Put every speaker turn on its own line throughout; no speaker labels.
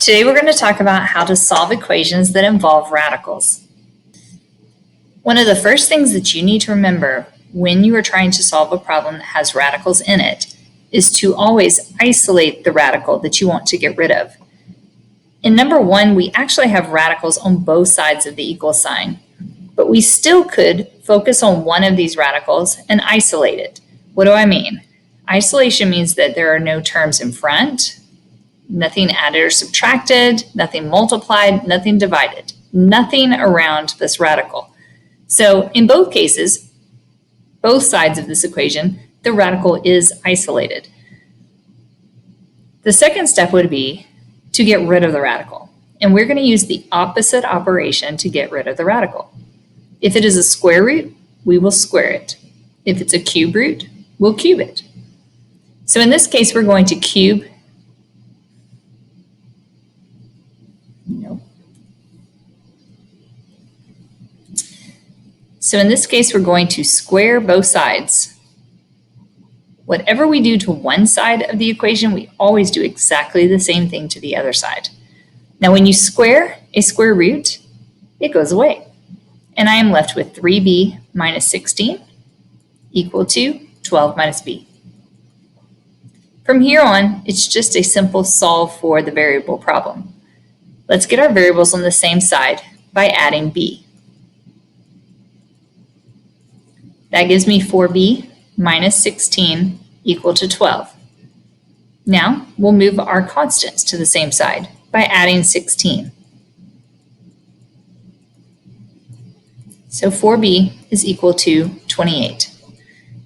Today we're going to talk about how to solve equations that involve radicals. One of the first things that you need to remember when you are trying to solve a problem that has radicals in it is to always isolate the radical that you want to get rid of. In number one, we actually have radicals on both sides of the equal sign, but we still could focus on one of these radicals and isolate it. What do I mean? Isolation means that there are no terms in front, nothing added or subtracted, nothing multiplied, nothing divided, nothing around this radical. So in both cases, both sides of this equation, the radical is isolated. The second step would be to get rid of the radical. And we're going to use the opposite operation to get rid of the radical. If it is a square root, we will square it. If it's a cube root, we'll cube it. So in this case, we're going to cube So in this case, we're going to square both sides. Whatever we do to one side of the equation, we always do exactly the same thing to the other side. Now, when you square a square root, it goes away. And I am left with 3b minus 16 equal to 12 minus b. From here on, it's just a simple solve for the variable problem. Let's get our variables on the same side by adding b. That gives me 4b minus 16 equal to 12. Now, we'll move our constants to the same side by adding 16. So 4b is equal to 28.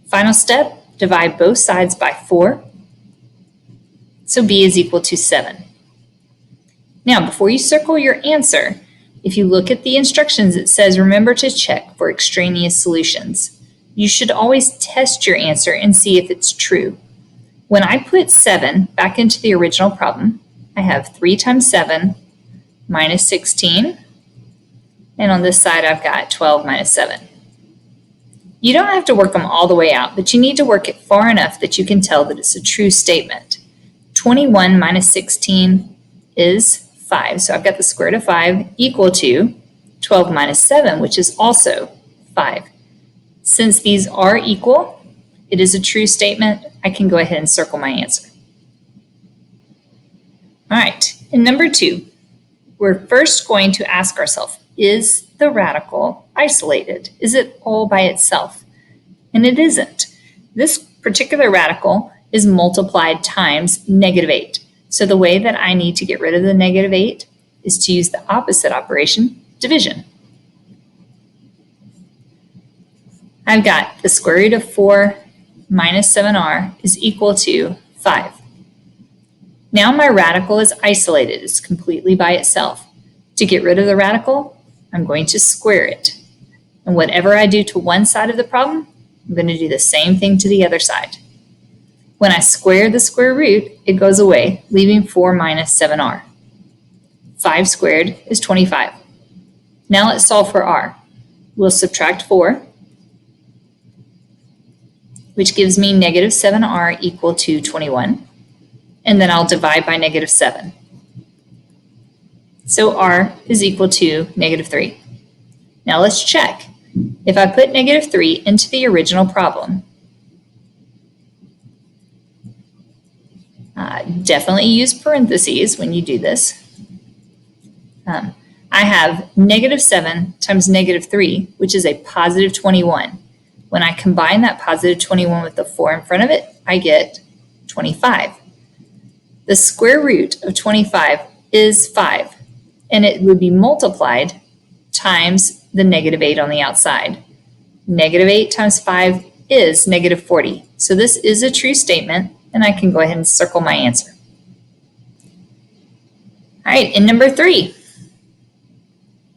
Final step, divide both sides by 4. So b is equal to 7. Now, before you circle your answer, if you look at the instructions, it says remember to check for extraneous solutions. You should always test your answer and see if it's true. When I put 7 back into the original problem, I have 3 times 7 minus 16, and on this side I've got 12 minus 7. You don't have to work them all the way out, but you need to work it far enough that you can tell that it's a true statement. 21 minus 16 is 5, so I've got the square root of 5 equal to 12 minus 7, which is also 5. Since these are equal, it is a true statement. I can go ahead and circle my answer. All right, in number 2, we're first going to ask ourselves, is the radical isolated? Is it all by itself? And it isn't. This particular radical is multiplied times negative 8. So the way that I need to get rid of the negative 8 is to use the opposite operation, division. I've got the square root of 4 minus 7r is equal to 5. Now my radical is isolated. It's completely by itself. To get rid of the radical, I'm going to square it. And whatever I do to one side of the problem, I'm going to do the same thing to the other side. When I square the square root, it goes away, leaving 4 minus 7r. 5 squared is 25. Now let's solve for r. We'll subtract 4, which gives me negative 7r equal to 21. And then I'll divide by negative 7. So r is equal to negative 3. Now let's check. If I put negative 3 into the original problem, definitely use parentheses when you do this. I have negative 7 times negative 3, which is a positive 21. When I combine that positive 21 with the 4 in front of it, I get 25. The square root of 25 is 5, and it would be multiplied times the negative 8 on the outside. Negative 8 times 5 is negative 40. So this is a true statement, and I can go ahead and circle my answer. All right, in number 3,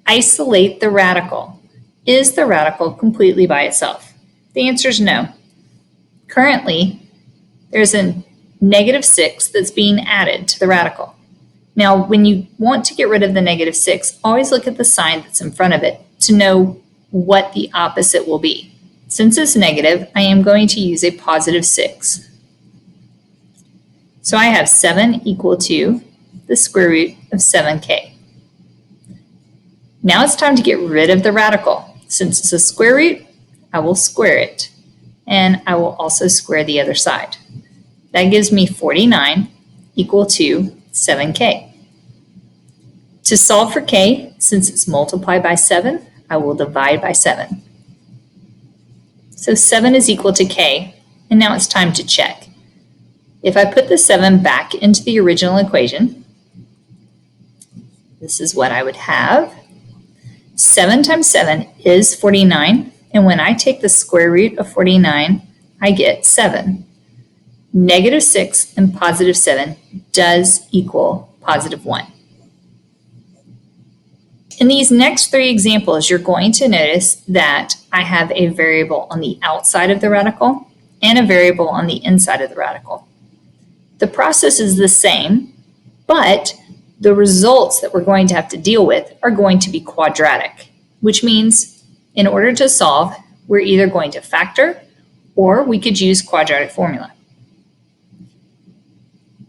isolate the radical. Is the radical completely by itself? The answer is no. Currently, there's a negative 6 that's being added to the radical. Now, when you want to get rid of the negative 6, always look at the sign that's in front of it to know what the opposite will be. Since it's negative, I am going to use a positive 6. So I have 7 equal to the square root of 7k. Now it's time to get rid of the radical. Since it's a square root, I will square it, and I will also square the other side. That gives me 49 equal to 7k. To solve for k, since it's multiplied by 7, I will divide by 7. So 7 is equal to k, and now it's time to check. If I put the 7 back into the original equation, this is what I would have. 7 times 7 is 49, and when I take the square root of 49, I get 7. Negative 6 and positive 7 does equal positive 1. In these next three examples, you're going to notice that I have a variable on the outside of the radical and a variable on the inside of the radical. The process is the same, but the results that we're going to have to deal with are going to be quadratic, which means in order to solve, we're either going to factor or we could use quadratic formula.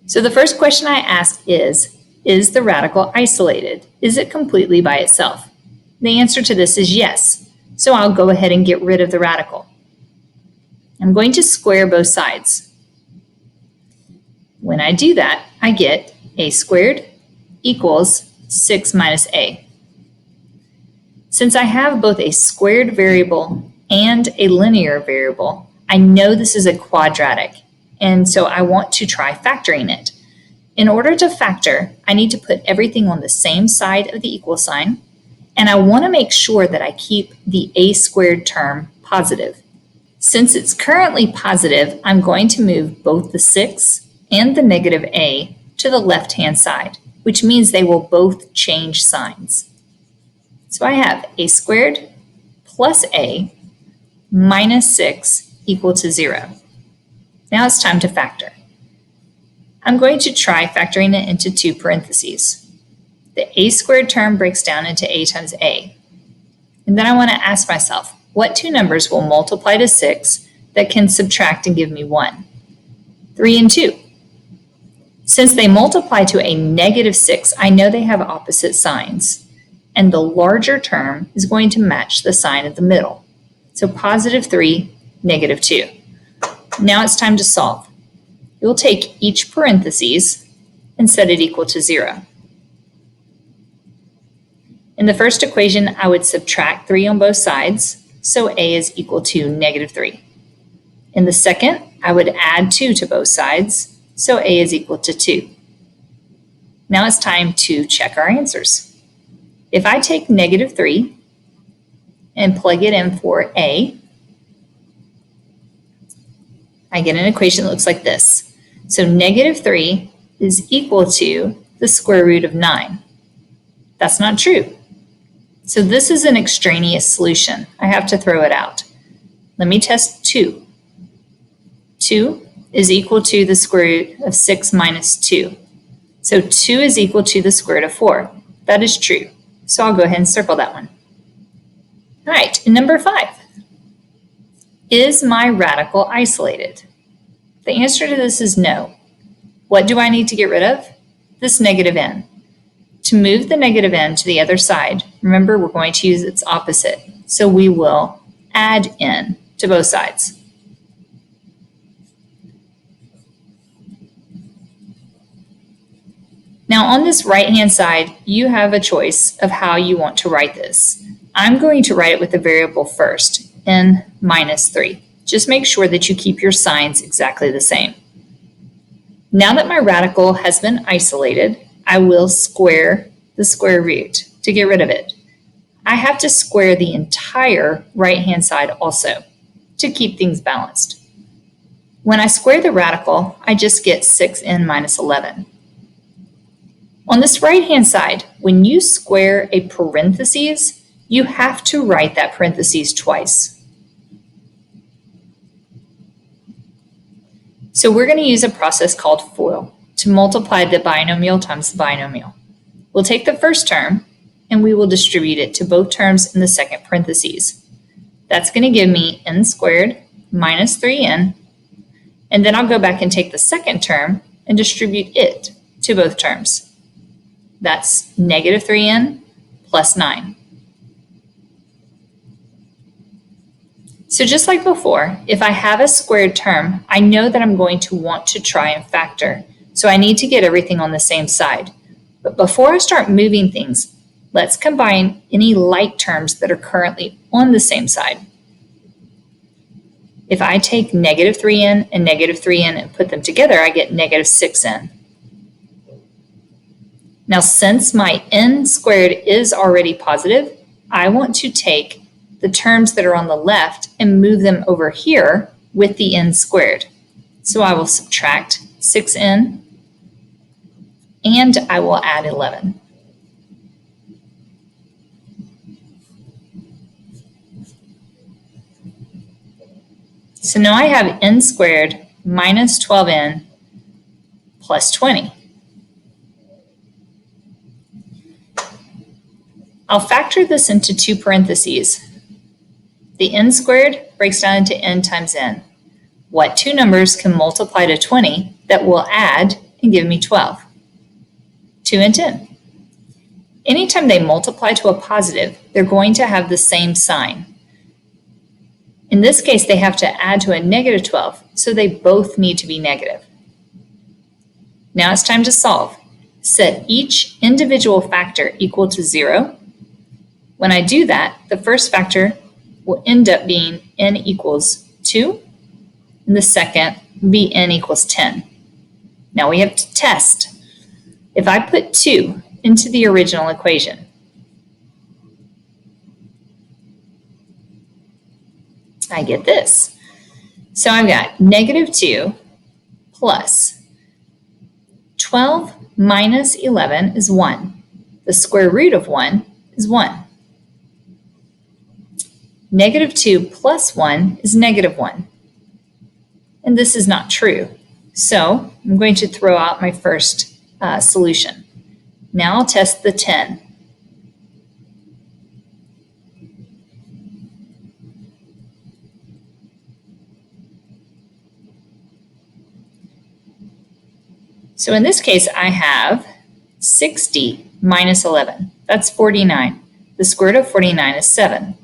So the first question I ask is the radical isolated? Is it completely by itself? The answer to this is yes. So I'll go ahead and get rid of the radical. I'm going to square both sides. When I do that, I get a squared equals 6 minus a. Since I have both a squared variable and a linear variable, I know this is a quadratic, and so I want to try factoring it. In order to factor, I need to put everything on the same side of the equal sign, and I want to make sure that I keep the a squared term positive. Since it's currently positive, I'm going to move both the 6 and the negative a to the left-hand side, which means they will both change signs. So I have a squared plus a minus 6 equal to 0. Now it's time to factor. I'm going to try factoring it into two parentheses. The a squared term breaks down into a times a. And then I want to ask myself, what two numbers will multiply to 6 that can subtract and give me 1? 3 and 2. Since they multiply to a negative 6, I know they have opposite signs. And the larger term is going to match the sign in the middle. So positive 3, negative 2. Now it's time to solve. You'll take each parentheses and set it equal to 0. In the first equation, I would subtract 3 on both sides, so a is equal to negative 3. In the second, I would add 2 to both sides, so a is equal to 2. Now it's time to check our answers. If I take negative 3 and plug it in for a, I get an equation that looks like this. So negative 3 is equal to the square root of 9. That's not true. So this is an extraneous solution. I have to throw it out. Let me test 2. 2 is equal to the square root of 6 minus 2. So 2 is equal to the square root of 4. That is true. So I'll go ahead and circle that one. All right, and number 5. Is my radical isolated? The answer to this is no. What do I need to get rid of? This negative n. To move the negative n to the other side, remember we're going to use its opposite. So we will add n to both sides. Now on this right-hand side, you have a choice of how you want to write this. I'm going to write it with the variable first, n minus 3. Just make sure that you keep your signs exactly the same. Now that my radical has been isolated, I will square the square root to get rid of it. I have to square the entire right-hand side also to keep things balanced. When I square the radical, I just get 6n minus 11. On this right-hand side, when you square a parentheses, you have to write that parentheses twice. So we're going to use a process called FOIL to multiply the binomial times the binomial. We'll take the first term and we will distribute it to both terms in the second parentheses. That's going to give me n squared minus 3n, and then I'll go back and take the second term and distribute it to both terms. That's negative 3n plus 9. So just like before, if I have a squared term, I know that I'm going to want to try and factor. So I need to get everything on the same side. But before I start moving things, let's combine any like terms that are currently on the same side. If I take negative 3n and negative 3n and put them together, I get negative 6n. Now, since my n squared is already positive, I want to take the terms that are on the left and move them over here with the n squared. So I will subtract 6n and I will add 11. So now I have n squared minus 12n plus 20. I'll factor this into two parentheses. The n squared breaks down into n times n. What two numbers can multiply to 20 that will add and give me 12? 2 and 10. Anytime they multiply to a positive, they're going to have the same sign. In this case, they have to add to a negative 12, so they both need to be negative. Now it's time to solve. Set each individual factor equal to 0. When I do that, the first factor will end up being n equals 2, and the second will be n equals 10. Now we have to test. If I put 2 into the original equation, I get this. So I've got negative 2 plus 12 minus 11 is 1. The square root of 1 is 1. Negative 2 plus 1 is negative 1. And this is not true. So I'm going to throw out my first solution. Now I'll test the 10. So in this case, I have 60 minus 11. That's 49. The square root of 49 is 7.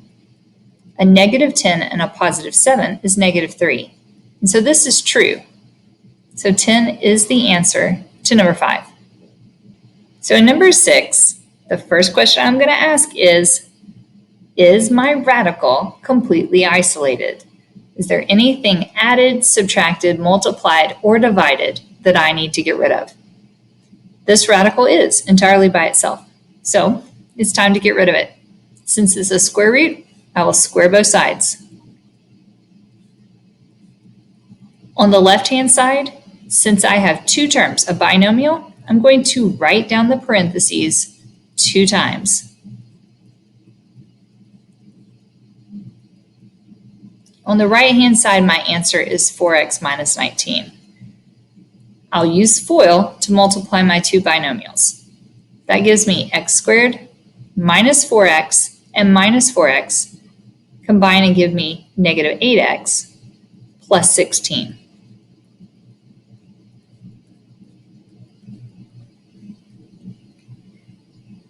A negative 10 and a positive 7 is negative 3. And so this is true. So 10 is the answer to number 5. So in number 6, the first question I'm going to ask is my radical completely isolated? Is there anything added, subtracted, multiplied, or divided that I need to get rid of? This radical is entirely by itself. So it's time to get rid of it. Since it's a square root, I will square both sides. On the left-hand side, since I have two terms, a binomial, I'm going to write down the parentheses 2 times. On the right-hand side, my answer is 4x minus 19. I'll use FOIL to multiply my two binomials. That gives me x squared minus 4x and minus 4x combine and give me negative 8x plus 16.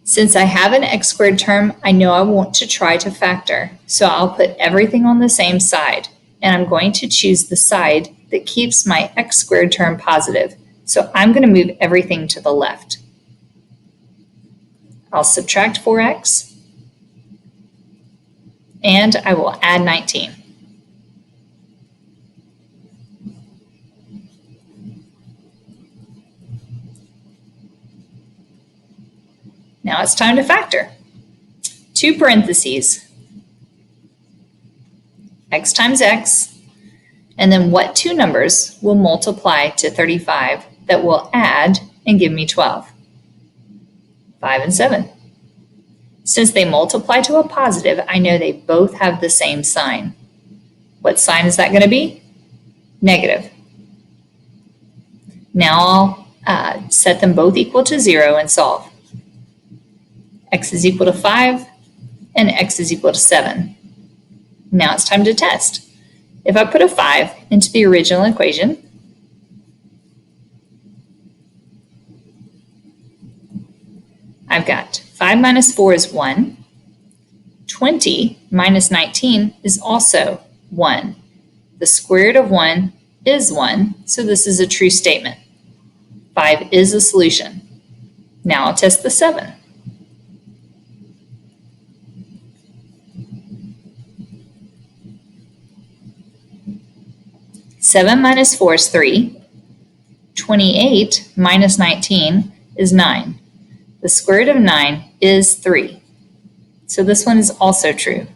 Since I have an x squared term, I know I want to try to factor. So I'll put everything on the same side, and I'm going to choose the side that keeps my x squared term positive. So I'm going to move everything to the left. I'll subtract 4x, and I will add 19. Now it's time to factor. 2 parentheses, x times x, and then what two numbers will multiply to 35 that will add and give me 12? 5 and 7. Since they multiply to a positive, I know they both have the same sign. What sign is that going to be? Negative. Now I'll set them both equal to 0 and solve. X is equal to 5 and x is equal to 7. Now it's time to test. If I put a 5 into the original equation, I've got 5 minus 4 is 1. 20 minus 19 is also 1. The square root of 1 is 1, so this is a true statement. 5 is a solution. Now I'll test the 7. Seven minus 4 is 3. 28 minus 19 is 9. The square root of 9 is 3. So this one is also true.